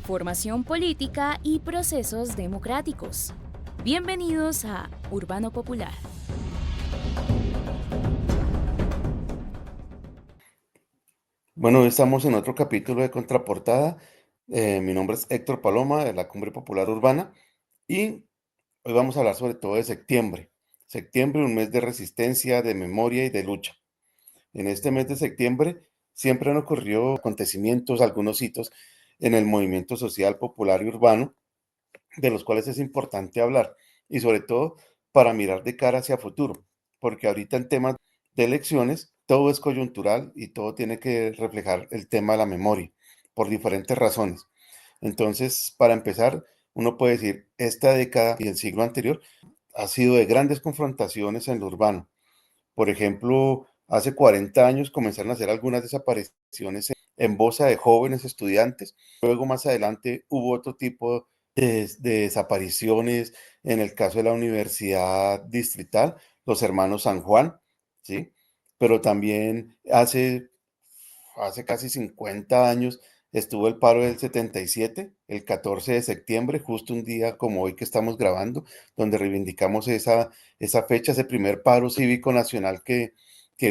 formación política y procesos democráticos. Bienvenidos a Urbano Popular. Bueno, hoy estamos en otro capítulo de Contraportada. Mi nombre es Héctor Paloma de la Cumbre Popular Urbana y hoy vamos a hablar sobre todo de septiembre. Septiembre, un mes de resistencia, de memoria y de lucha. En este mes de septiembre siempre han ocurrido acontecimientos, algunos hitos en el movimiento social, popular y urbano, de los cuales es importante hablar y sobre todo para mirar de cara hacia futuro, porque ahorita en temas de elecciones todo es coyuntural y todo tiene que reflejar el tema de la memoria por diferentes razones. Entonces, para empezar, uno puede decir, esta década y el siglo anterior ha sido de grandes confrontaciones en lo urbano. Por ejemplo, hace 40 años comenzaron a hacer algunas desapariciones en Bosa de jóvenes estudiantes. Luego, más adelante, hubo otro tipo de desapariciones en el caso de la Universidad Distrital, los hermanos San Juan, ¿sí? Pero también hace casi 50 años estuvo el paro del 77, el 14 de septiembre, justo un día como hoy que estamos grabando, donde reivindicamos esa fecha, ese primer paro cívico nacional que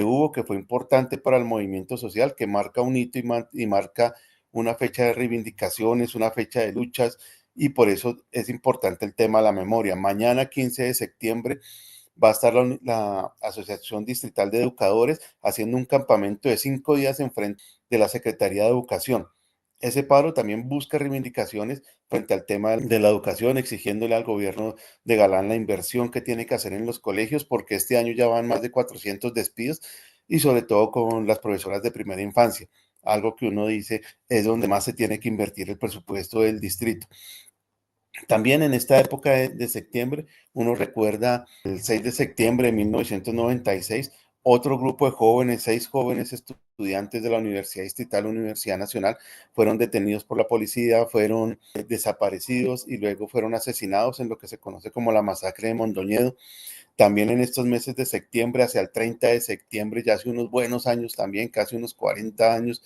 hubo, que fue importante para el movimiento social, que marca un hito y marca una fecha de reivindicaciones, una fecha de luchas, y por eso es importante el tema de la memoria. Mañana, 15 de septiembre, va a estar la Asociación Distrital de Educadores haciendo un campamento de 5 días en frente de la Secretaría de Educación. Ese paro también busca reivindicaciones frente al tema de la educación, exigiéndole al gobierno de Galán la inversión que tiene que hacer en los colegios, porque este año ya van más de 400 despidos y sobre todo con las profesoras de primera infancia, algo que uno dice es donde más se tiene que invertir el presupuesto del distrito. También en esta época de septiembre, uno recuerda el 6 de septiembre de 1996, otro grupo de jóvenes, 6 jóvenes estudiantes de la Universidad Distrital, Universidad Nacional, fueron detenidos por la policía, fueron desaparecidos y luego fueron asesinados en lo que se conoce como la masacre de Mondoñedo. También en estos meses de septiembre, hacia el 30 de septiembre, ya hace unos buenos años también, casi unos 40 años,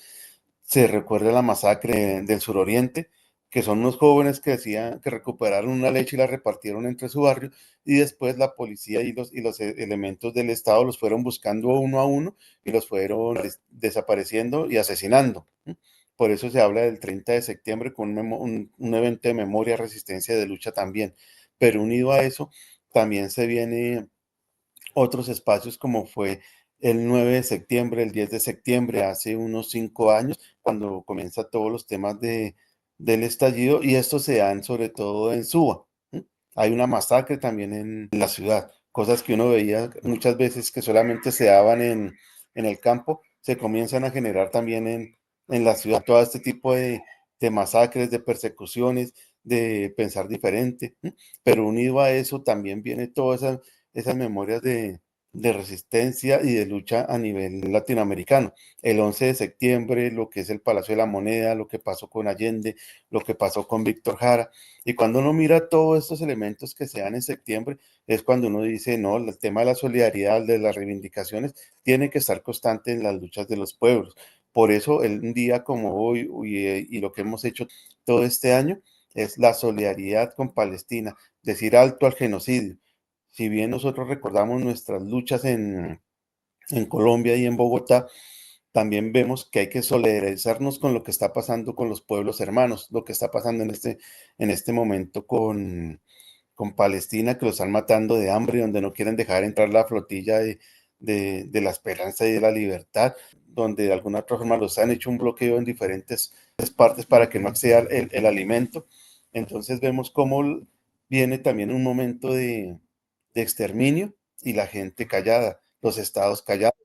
se recuerda la masacre del suroriente, que son unos jóvenes que decían que recuperaron una leche y la repartieron entre su barrio, y después la policía y los elementos del Estado los fueron buscando uno a uno y los fueron desapareciendo y asesinando. Por eso se habla del 30 de septiembre con un evento de memoria, resistencia y de lucha también. Pero unido a eso, también se viene otros espacios como fue el 9 de septiembre, el 10 de septiembre, hace unos 5 años, cuando comienza todos los temas del estallido, y estos se dan sobre todo en Suba. ¿Sí? Hay una masacre también en la ciudad, cosas que uno veía muchas veces que solamente se daban en el campo, se comienzan a generar también en la ciudad, todo este tipo de masacres, de persecuciones, de pensar diferente, ¿sí? Pero unido a eso también viene todas esas memorias de resistencia y de lucha a nivel latinoamericano. El 11 de septiembre, lo que es el Palacio de la Moneda, lo que pasó con Allende, lo que pasó con Víctor Jara. Y cuando uno mira todos estos elementos que se dan en septiembre, es cuando uno dice, no, el tema de la solidaridad, de las reivindicaciones, tiene que estar constante en las luchas de los pueblos. Por eso, un día como hoy y lo que hemos hecho todo este año es la solidaridad con Palestina, decir alto al genocidio. Si bien nosotros recordamos nuestras luchas en Colombia y en Bogotá, también vemos que hay que solidarizarnos con lo que está pasando con los pueblos hermanos, lo que está pasando en este momento con Palestina, que lo están matando de hambre, donde no quieren dejar entrar la flotilla de la esperanza y de la libertad, donde de alguna otra forma los han hecho un bloqueo en diferentes partes para que no acceda el alimento. Entonces vemos cómo viene también un momento de exterminio y la gente callada, los estados callados,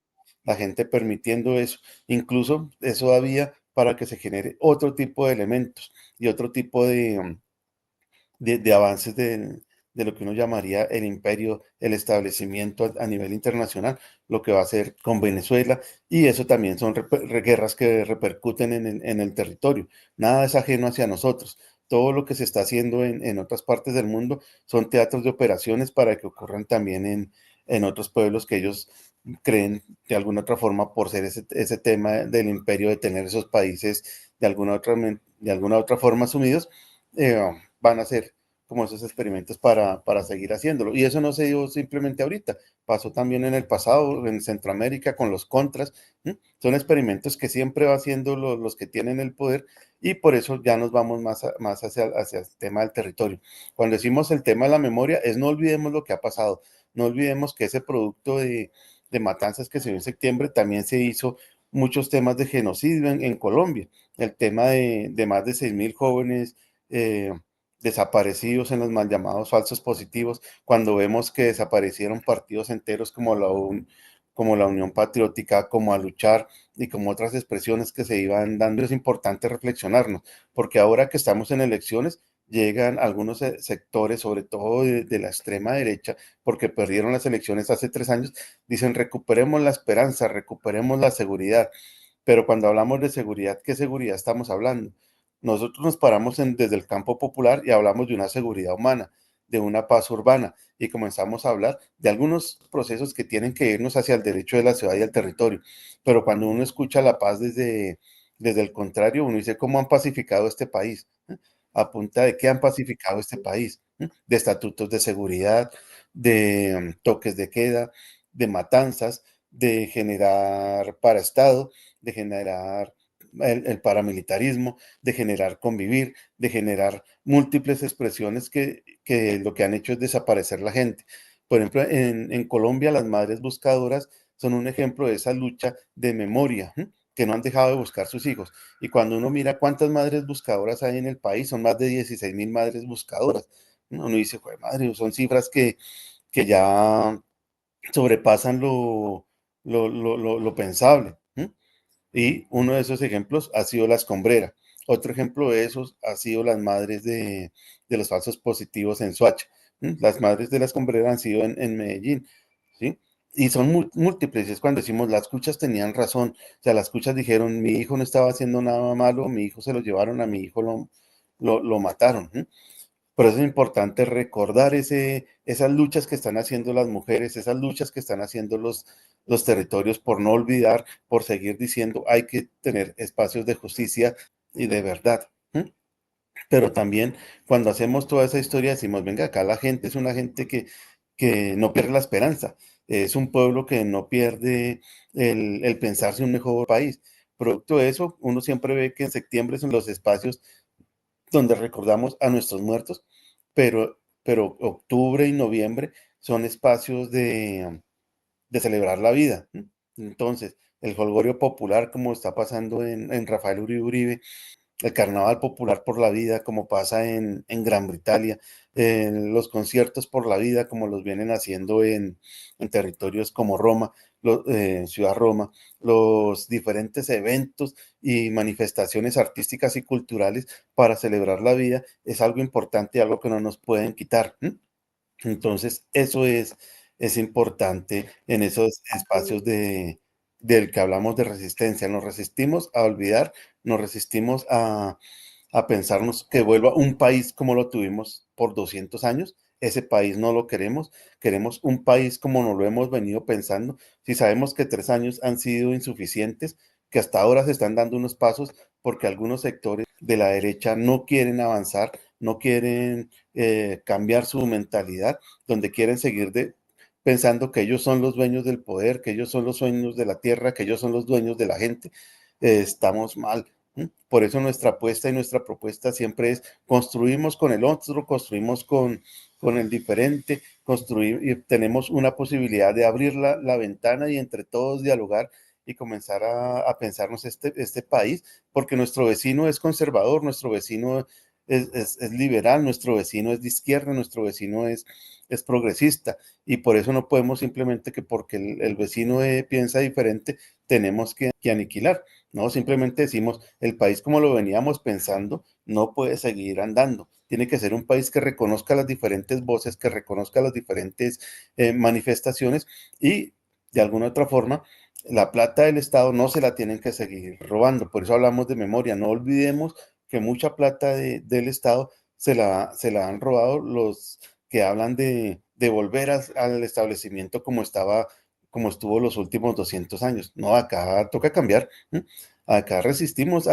la gente permitiendo eso. Incluso eso había para que se genere otro tipo de elementos y otro tipo de avances de lo que uno llamaría el imperio, el establecimiento a nivel internacional, lo que va a hacer con Venezuela, y eso también son guerras que repercuten en el territorio. Nada es ajeno hacia nosotros. Todo lo que se está haciendo en otras partes del mundo son teatros de operaciones para que ocurran también en otros pueblos que ellos creen de alguna otra forma por ser ese tema del imperio de tener esos países de alguna otra forma asumidos, eh, van a ser como esos experimentos para seguir haciéndolo. Y eso no se dio simplemente ahorita, pasó también en el pasado, en Centroamérica con los contras. Son experimentos que siempre va haciendo los que tienen el poder, y por eso ya nos vamos más hacia el tema del territorio. Cuando decimos el tema de la memoria, es no olvidemos lo que ha pasado, no olvidemos que ese producto de matanzas que se dio en septiembre también se hizo muchos temas de genocidio en Colombia, el tema de más de 6.000 jóvenes eh, desaparecidos en los mal llamados falsos positivos, cuando vemos que desaparecieron partidos enteros como la Unión Patriótica, como a luchar y como otras expresiones que se iban dando. Es importante reflexionarnos, porque ahora que estamos en elecciones, llegan algunos sectores, sobre todo de la extrema derecha, porque perdieron las elecciones hace 3 años, dicen recuperemos la esperanza, recuperemos la seguridad. Pero cuando hablamos de seguridad, ¿qué seguridad estamos hablando? Nosotros nos paramos desde el campo popular y hablamos de una seguridad humana, de una paz urbana, y comenzamos a hablar de algunos procesos que tienen que irnos hacia el derecho de la ciudad y el territorio. Pero cuando uno escucha la paz desde el contrario, uno dice, ¿cómo han pacificado este país? ¿A punta de qué han pacificado este país? De estatutos de seguridad, de toques de queda, de matanzas, de generar paraestado, de generar el paramilitarismo, de generar convivir, de generar múltiples expresiones que lo que han hecho es desaparecer la gente. Por ejemplo, en Colombia las madres buscadoras son un ejemplo de esa lucha de memoria, que no han dejado de buscar sus hijos. Y cuando uno mira cuántas madres buscadoras hay en el país, son más de 16.000 madres buscadoras. Uno dice, joder, madre, son cifras que ya sobrepasan lo pensable. Y uno de esos ejemplos ha sido la escombrera. Otro ejemplo de esos ha sido las madres de los falsos positivos en Soacha. Las madres de la escombrera han sido en Medellín, ¿sí? Y son múltiples, es cuando decimos las cuchas tenían razón, o sea, las cuchas dijeron, mi hijo no estaba haciendo nada malo, mi hijo se lo llevaron, a mi hijo lo mataron. Por eso es importante recordar esas luchas que están haciendo las mujeres, esas luchas que están haciendo los territorios, por no olvidar, por seguir diciendo, hay que tener espacios de justicia y de verdad. Pero también cuando hacemos toda esa historia decimos, venga, acá la gente es una gente que no pierde la esperanza, es un pueblo que no pierde el pensarse un mejor país. Producto de eso, uno siempre ve que en septiembre son los espacios donde recordamos a nuestros muertos, pero octubre y noviembre son espacios de celebrar la vida. Entonces, el jolgorio popular, como está pasando en Rafael Uribe Uribe, el carnaval popular por la vida, como pasa en Gran Bretaña, los conciertos por la vida, como los vienen haciendo en territorios como Roma, Ciudad Roma, los diferentes eventos y manifestaciones artísticas y culturales para celebrar la vida, es algo importante, algo que no nos pueden quitar. Entonces, es importante en esos espacios del que hablamos de resistencia. Nos resistimos a olvidar, nos resistimos a pensarnos que vuelva un país como lo tuvimos por 200 años. Ese país no lo queremos. Queremos un país como nos lo hemos venido pensando. Si sabemos que 3 años han sido insuficientes, que hasta ahora se están dando unos pasos porque algunos sectores de la derecha no quieren avanzar, no quieren cambiar su mentalidad, donde quieren seguir pensando que ellos son los dueños del poder, que ellos son los dueños de la tierra, que ellos son los dueños de la gente. Estamos mal. Por eso nuestra apuesta y nuestra propuesta siempre es construimos con el otro, construimos con el diferente, construir, y tenemos una posibilidad de abrir la ventana y entre todos dialogar y comenzar a pensarnos este país, porque nuestro vecino es conservador, nuestro vecino es liberal, nuestro vecino es de izquierda, nuestro vecino es progresista, y por eso no podemos simplemente que porque el vecino piensa diferente, tenemos que aniquilar. No, simplemente decimos, el país como lo veníamos pensando no puede seguir andando. Tiene que ser un país que reconozca las diferentes voces, que reconozca las diferentes manifestaciones, y de alguna otra forma la plata del Estado no se la tienen que seguir robando. Por eso hablamos de memoria. No olvidemos que mucha plata del Estado se la han robado los que hablan de volver al establecimiento como estuvo los últimos 200 años. No, acá toca cambiar. Acá resistimos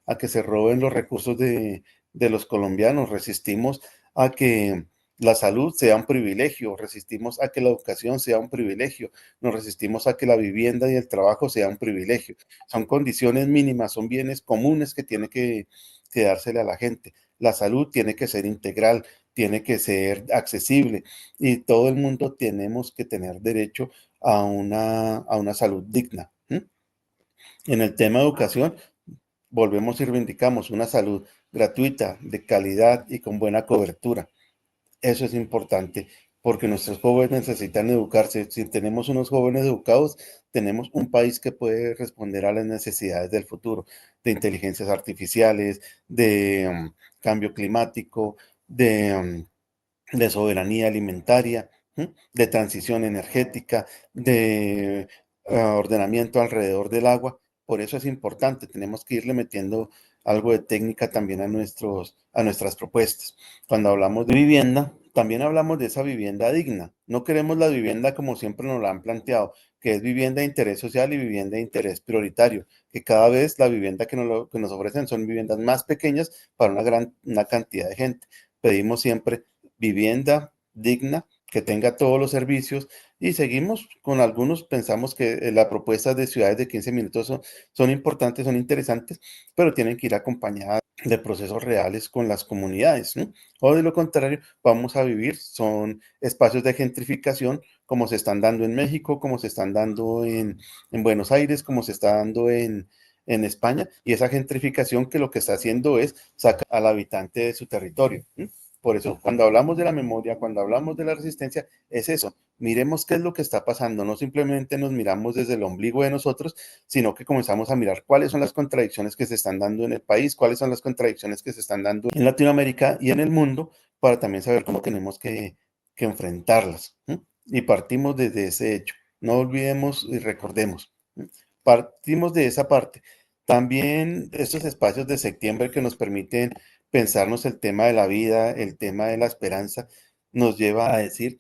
a que se roben los recursos de los colombianos, resistimos a que la salud sea un privilegio, resistimos a que la educación sea un privilegio, nos resistimos a que la vivienda y el trabajo sea un privilegio. Son condiciones mínimas, son bienes comunes que tiene que dársele a la gente. La salud tiene que ser integral, tiene que ser accesible y todo el mundo tenemos que tener derecho a una salud digna. ¿M? En el tema de educación, volvemos y reivindicamos una salud gratuita, de calidad y con buena cobertura. Eso es importante porque nuestros jóvenes necesitan educarse. Si tenemos unos jóvenes educados, tenemos un país que puede responder a las necesidades del futuro, de inteligencias artificiales, de cambio climático, de soberanía alimentaria, ¿m? De transición energética, de ordenamiento alrededor del agua. Por eso es importante, tenemos que irle metiendo algo de técnica también a nuestras propuestas. Cuando hablamos de vivienda, también hablamos de esa vivienda digna. No queremos la vivienda como siempre nos la han planteado, que es vivienda de interés social y vivienda de interés prioritario, que cada vez la vivienda que nos ofrecen son viviendas más pequeñas para una cantidad de gente. Pedimos siempre vivienda digna, que tenga todos los servicios y seguimos con algunos, pensamos que las propuestas de ciudades de 15 minutos son importantes, son interesantes, pero tienen que ir acompañadas de procesos reales con las comunidades, ¿no? O de lo contrario, vamos a vivir, son espacios de gentrificación como se están dando en México, como se están dando en Buenos Aires, como se está dando en España, y esa gentrificación que lo que está haciendo es sacar al habitante de su territorio. ¿Sí? Por eso, cuando hablamos de la memoria, cuando hablamos de la resistencia, es eso. Miremos qué es lo que está pasando. No simplemente nos miramos desde el ombligo de nosotros, sino que comenzamos a mirar cuáles son las contradicciones que se están dando en el país, cuáles son las contradicciones que se están dando en Latinoamérica y en el mundo, para también saber cómo tenemos que enfrentarlas. ¿Sí? Y partimos desde ese hecho. No olvidemos y recordemos. ¿Sí? Partimos de esa parte. También estos espacios de septiembre que nos permiten pensarnos el tema de la vida, el tema de la esperanza, nos lleva a decir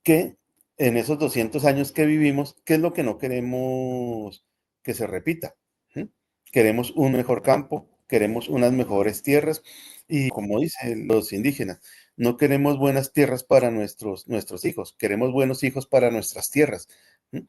que en esos 200 años que vivimos, ¿qué es lo que no queremos que se repita? ¿Mm? Queremos un mejor campo, queremos unas mejores tierras y como dicen los indígenas, no queremos buenas tierras para nuestros hijos, queremos buenos hijos para nuestras tierras. ¿Mm?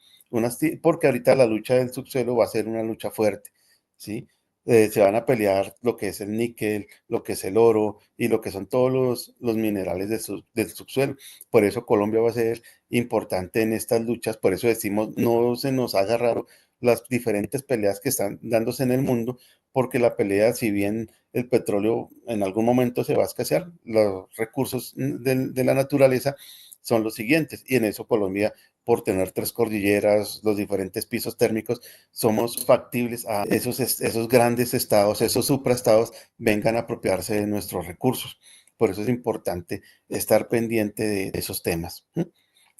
Porque ahorita la lucha del subsuelo va a ser una lucha fuerte, ¿sí? Se van a pelear lo que es el níquel, lo que es el oro y lo que son todos los minerales del subsuelo. Por eso Colombia va a ser importante en estas luchas, por eso decimos, no se nos haga raro las diferentes peleas que están dándose en el mundo, porque la pelea, si bien el petróleo en algún momento se va a escasear, los recursos de la naturaleza son los siguientes, y en eso Colombia, por tener tres cordilleras, los diferentes pisos térmicos, somos factibles a esos grandes estados, esos supraestados, vengan a apropiarse de nuestros recursos. Por eso es importante estar pendiente de esos temas.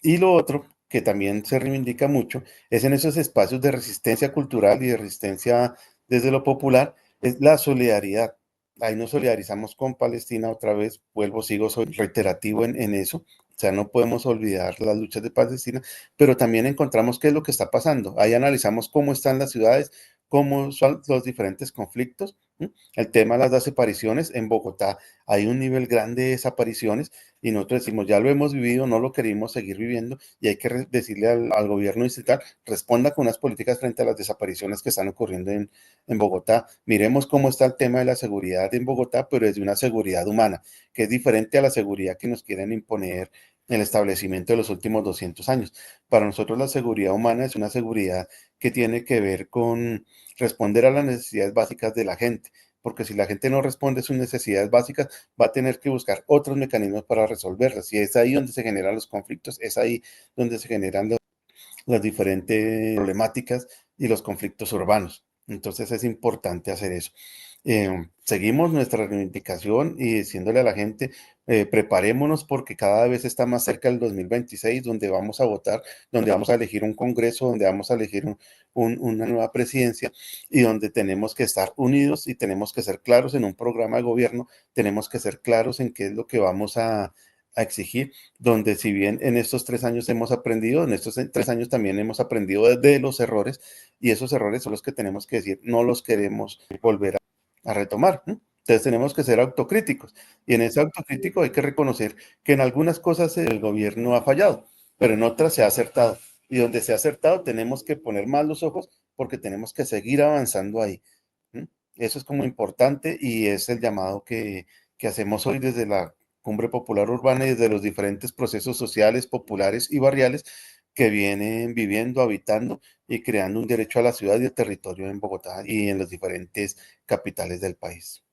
Y lo otro que también se reivindica mucho es en esos espacios de resistencia cultural y de resistencia desde lo popular, es la solidaridad. Ahí nos solidarizamos con Palestina otra vez, vuelvo, sigo, soy reiterativo en eso. O sea, no podemos olvidar las luchas de Palestina, pero también encontramos qué es lo que está pasando. Ahí analizamos cómo están las ciudades, cómo son los diferentes conflictos. El tema de las desapariciones en Bogotá, hay un nivel grande de desapariciones y nosotros decimos, ya lo hemos vivido, no lo queremos seguir viviendo y hay que decirle al gobierno distrital, responda con unas políticas frente a las desapariciones que están ocurriendo en Bogotá. Miremos cómo está el tema de la seguridad en Bogotá, pero desde una seguridad humana, que es diferente a la seguridad que nos quieren imponer el establecimiento de los últimos 200 años. Para nosotros la seguridad humana es una seguridad que tiene que ver con responder a las necesidades básicas de la gente, porque si la gente no responde a sus necesidades básicas, va a tener que buscar otros mecanismos para resolverlas. Y es ahí donde se generan los conflictos, es ahí donde se generan las diferentes problemáticas y los conflictos urbanos. Entonces es importante hacer eso. Seguimos nuestra reivindicación y diciéndole a la gente, preparémonos porque cada vez está más cerca el 2026, donde vamos a votar, donde vamos a elegir un congreso, donde vamos a elegir una nueva presidencia y donde tenemos que estar unidos y tenemos que ser claros en un programa de gobierno, tenemos que ser claros en qué es lo que vamos a exigir, donde si bien en estos 3 años hemos aprendido, en estos 3 años también hemos aprendido de los errores y esos errores son los que tenemos que decir, no los queremos volver a a retomar. Entonces tenemos que ser autocríticos y en ese autocrítico hay que reconocer que en algunas cosas el gobierno ha fallado, pero en otras se ha acertado. Y donde se ha acertado tenemos que poner más los ojos porque tenemos que seguir avanzando ahí. ¿M? Eso es como importante y es el llamado que hacemos hoy desde la Cumbre Popular Urbana y desde los diferentes procesos sociales, populares y barriales que vienen viviendo, habitando y creando un derecho a la ciudad y el territorio en Bogotá y en las diferentes capitales del país.